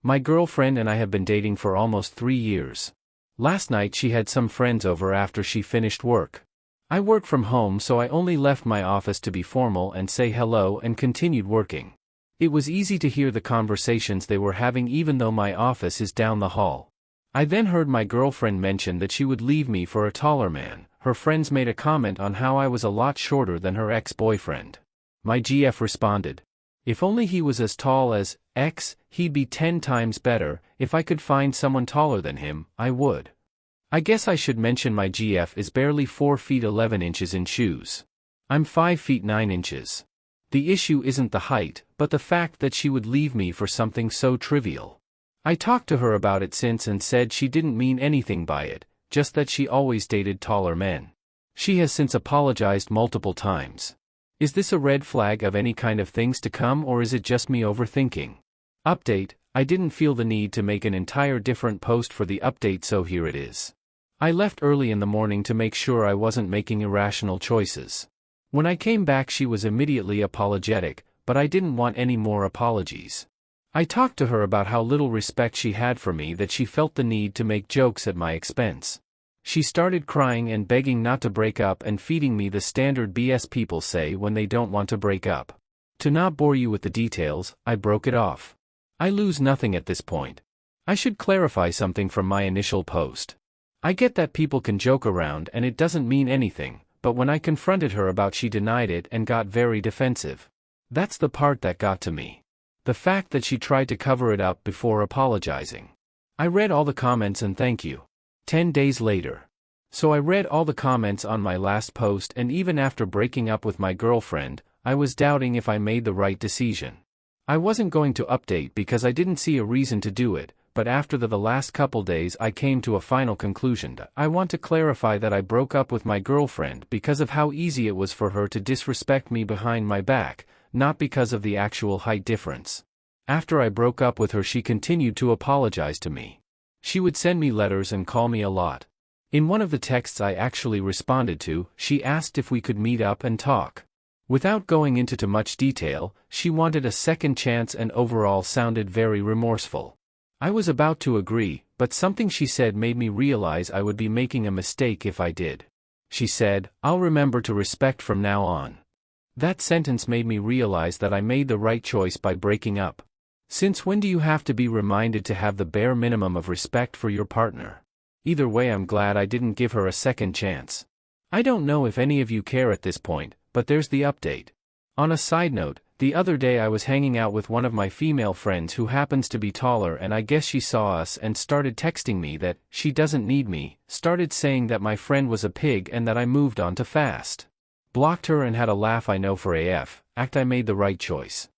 My girlfriend and I have been dating for almost 3 years. Last night she had some friends over after she finished work. I work from home, so I only left my office to be formal and say hello and continued working. It was easy to hear the conversations they were having even though my office is down the hall. I then heard my girlfriend mention that she would leave me for a taller man. Her friends made a comment on how I was a lot shorter than her ex-boyfriend. My GF responded, "If only he was as tall as X, he'd be 10 times better. If I could find someone taller than him, I would." I guess I should mention my GF is barely 4 feet 11 inches in shoes. I'm 5 feet 9 inches. The issue isn't the height, but the fact that she would leave me for something so trivial. I talked to her about it since and said she didn't mean anything by it, just that she always dated taller men. She has since apologized multiple times. Is this a red flag of any kind of things to come, or is it just me overthinking? Update: I didn't feel the need to make an entire different post for the update, so here it is. I left early in the morning to make sure I wasn't making irrational choices. When I came back she was immediately apologetic, but I didn't want any more apologies. I talked to her about how little respect she had for me, that she felt the need to make jokes at my expense. She started crying and begging not to break up and feeding me the standard BS people say when they don't want to break up. To not bore you with the details, I broke it off. I lose nothing at this point. I should clarify something from my initial post. I get that people can joke around and it doesn't mean anything, but when I confronted her about, she denied it and got very defensive. That's the part that got to me. The fact that she tried to cover it up before apologizing. I read all the comments and thank you. 10 days later. So I read all the comments on my last post, and even after breaking up with my girlfriend, I was doubting if I made the right decision. I wasn't going to update because I didn't see a reason to do it, but after the last couple days I came to a final conclusion. I want to clarify that I broke up with my girlfriend because of how easy it was for her to disrespect me behind my back, not because of the actual height difference. After I broke up with her she continued to apologize to me. She would send me letters and call me a lot. In one of the texts I actually responded to, she asked if we could meet up and talk. Without going into too much detail, she wanted a second chance and overall sounded very remorseful. I was about to agree, but something she said made me realize I would be making a mistake if I did. She said, "I'll remember to respect from now on." That sentence made me realize that I made the right choice by breaking up. Since when do you have to be reminded to have the bare minimum of respect for your partner? Either way, I'm glad I didn't give her a second chance. I don't know if any of you care at this point, but there's the update. On a side note, the other day I was hanging out with one of my female friends who happens to be taller, and I guess she saw us and started texting me that she doesn't need me, started saying that my friend was a pig and that I moved on too fast. Blocked her and had a laugh. I know for AF, I made the right choice.